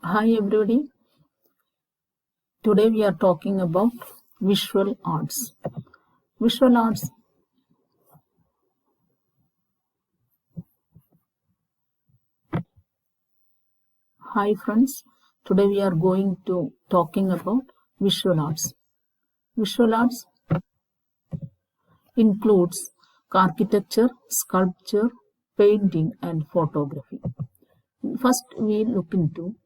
Hi everybody. Today we are talking about visual arts. Visual arts. Hi friends. Today we are going to talking about visual arts. Visual arts includes architecture, sculpture, painting and photography. First we look into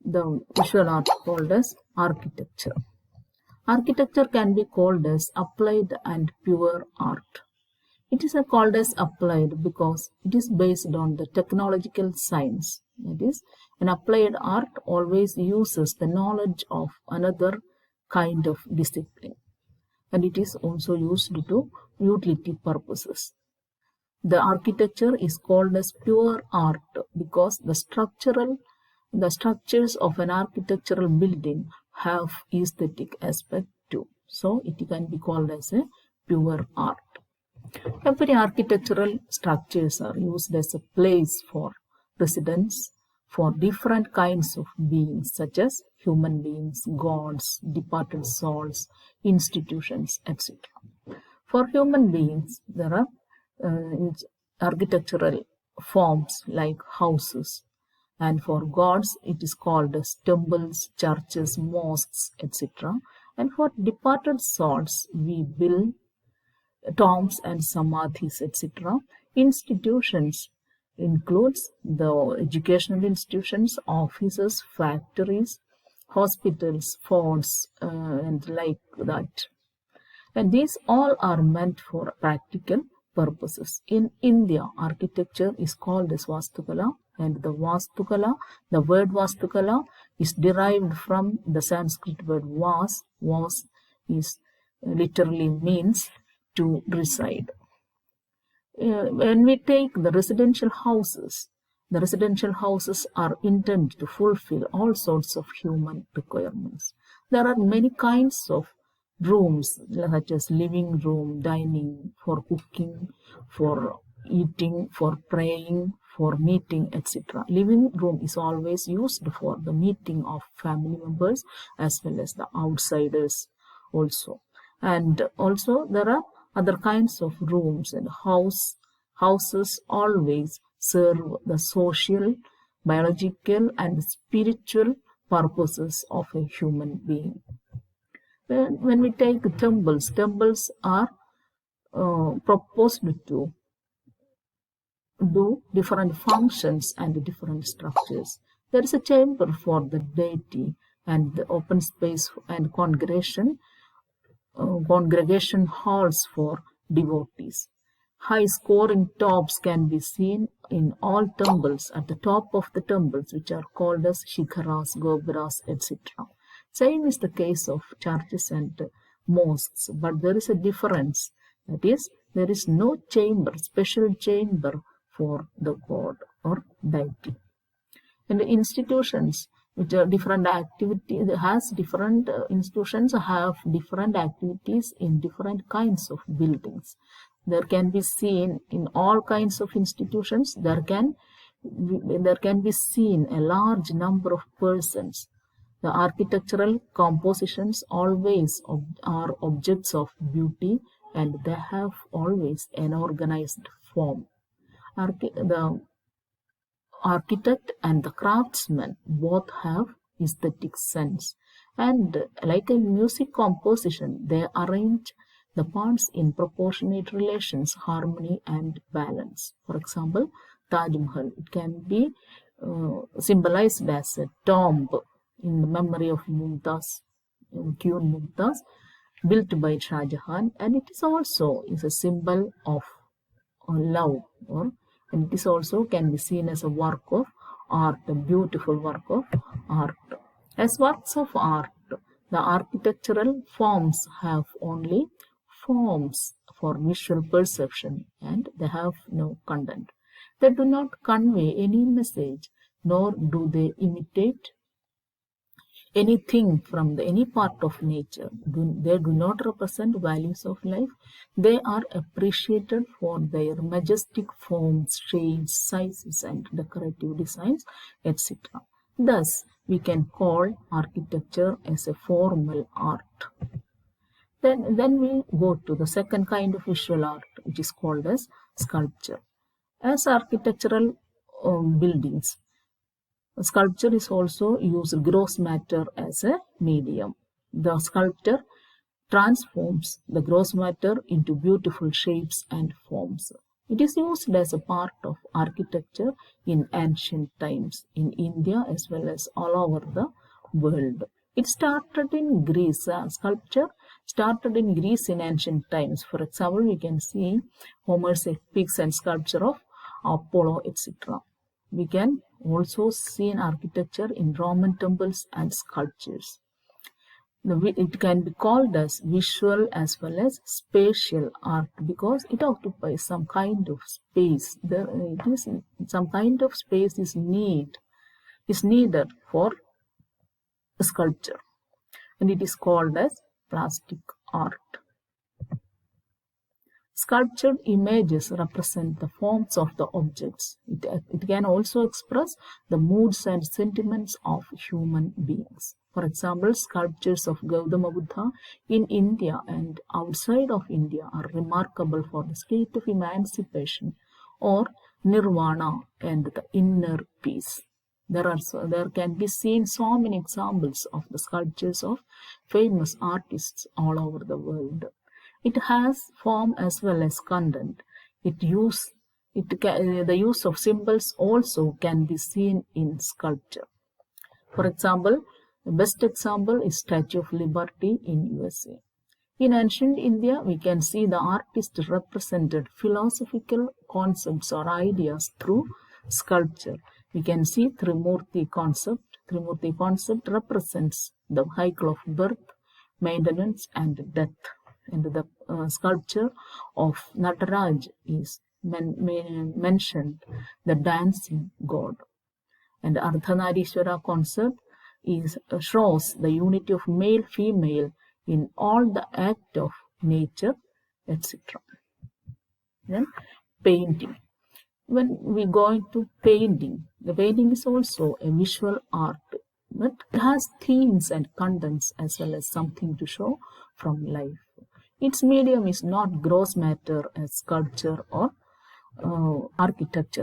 the visual art called as architecture. Architecture can be called as applied and pure art. It is called as applied because it is based on the technological science. That is, an applied art always uses the knowledge of another kind of discipline, and it is also used to utility purposes. The architecture is called as pure art because the structures of an architectural building have aesthetic aspect too. So it can be called as a pure art. Every architectural structures are used as a place for residence for different kinds of beings such as human beings, gods, departed souls, institutions, etc. For human beings, there are architectural forms like houses, and for gods it is called as temples, churches, mosques, etc. And for departed souls, we build tombs and samadhis, etc. Institutions includes the educational institutions, offices, factories, hospitals, forts, and like that. And these all are meant for practical purposes. In India, architecture is called as Vastukala, and the word Vastukala is derived from the Sanskrit word vas. Vas is literally means to reside. When we take the residential houses are intended to fulfill all sorts of human requirements. There are many kinds of rooms such as living room, dining, for cooking, for eating, for praying, for meeting, etc. Living room is always used for the meeting of family members as well as the outsiders also. And also there are other kinds of rooms, and houses always serve the social, biological and spiritual purposes of a human being. When we take temples are proposed to do different functions and different structures. There is a chamber for the deity and the open space and congregation halls for devotees. High scoring tops can be seen in all temples at the top of the temples, which are called as shikharas, gopuras, etc. Same is the case of churches and mosques, but there is a difference. That is, there is no special chamber for the god or deity. And the institutions which are different activities institutions have different activities in different kinds of buildings. There can be seen in all kinds of institutions, there can be seen a large number of persons. The architectural compositions always are objects of beauty, and they have always an organized form. The architect and the craftsman both have aesthetic sense, and like a music composition, they arrange the parts in proportionate relations, harmony and balance. For example, Taj Mahal, it can be symbolized as a tomb in the memory of Mumtaz, Queen Mumtaz, built by Shah Jahan, and it is also a symbol of love, and this also can be seen as a work of art, a beautiful work of art. As works of art, the architectural forms have only forms for visual perception, and they have no content. They do not convey any message, nor do they imitate anything from any part of nature. They do not represent values of life. They are appreciated for their majestic forms, shades, sizes, and decorative designs, etc. Thus, we can call architecture as a formal art. Then we go to the second kind of visual art, which is called as sculpture. As architectural buildings, sculpture is also used gross matter as a medium. The sculptor transforms the gross matter into beautiful shapes and forms. It is used as a part of architecture in ancient times in India as well as all over the world. It started in Greece. Sculpture started in Greece in ancient times. For example, we can see Homer's epics and sculpture of Apollo, etc. We can also see in architecture in Roman temples and sculptures. It can be called as visual as well as spatial art because it occupies some kind of space. Some kind of space is needed for sculpture, and it is called as plastic art. Sculptured images represent the forms of the objects. It can also express the moods and sentiments of human beings. For example, sculptures of Gautama Buddha in India and outside of India are remarkable for the state of emancipation or nirvana and the inner peace. There can be seen so many examples of the sculptures of famous artists all over the world. It has form as well as content. The use of symbols also can be seen in sculpture. For example, the best example is Statue of Liberty in USA. In ancient India, we can see the artist represented philosophical concepts or ideas through sculpture. We can see Trimurti concept. Trimurti concept represents the cycle of birth, maintenance, and death. And the sculpture of Nataraj is mentioned, the dancing god. And Ardhanarishwara concept shows the unity of male-female in all the act of nature, etc. Then painting. When we go into painting, the painting is also a visual art, but it has themes and contents as well as something to show from life. Its medium is not gross matter as sculpture or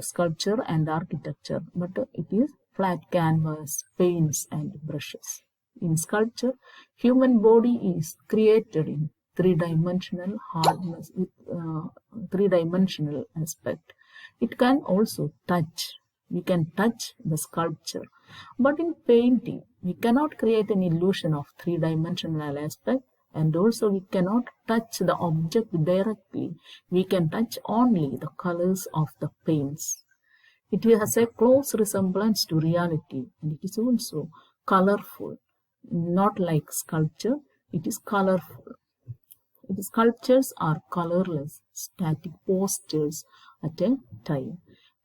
sculpture and architecture, but it is flat canvas, paints and brushes. In sculpture, human body is created in three-dimensional hardness with three-dimensional aspect. It can also touch. We can touch the sculpture. But in painting, we cannot create an illusion of three-dimensional aspect, and also we cannot touch the object directly. We can touch only the colors of the paints. It has a close resemblance to reality, and it is also colorful. Not like sculpture, it is colorful. The sculptures are colorless, static postures at a time.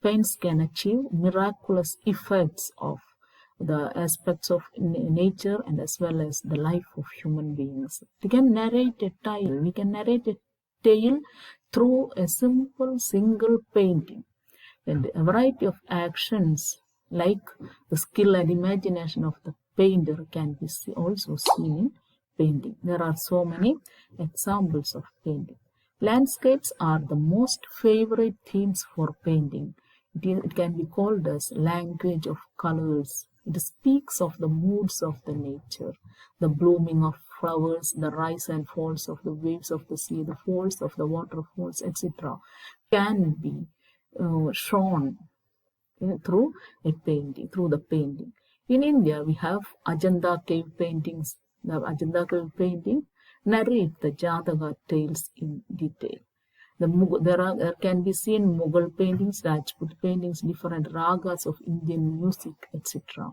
Paints can achieve miraculous effects of the aspects of nature and as well as the life of human beings. We can narrate a tale through a simple single painting. And a variety of actions like the skill and imagination of the painter can be also seen in painting. There are so many examples of painting. Landscapes are the most favorite themes for painting. It can be called as language of colors. It speaks of the moods of the nature, the blooming of flowers, the rise and falls of the waves of the sea, the falls of the waterfalls, etc. can be shown through the painting. In India, we have Ajanta cave paintings. The Ajanta cave painting narrate the Jataka tales in detail. There can be seen Mughal paintings, Rajput paintings, different ragas of Indian music, etc.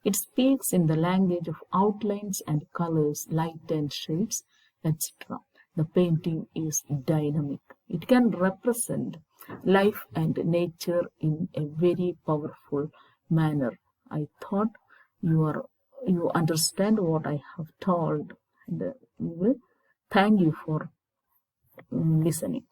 It speaks in the language of outlines and colors, light and shades, etc. The painting is dynamic. It can represent life and nature in a very powerful manner. I thought you understand what I have told, and we will thank you for listening.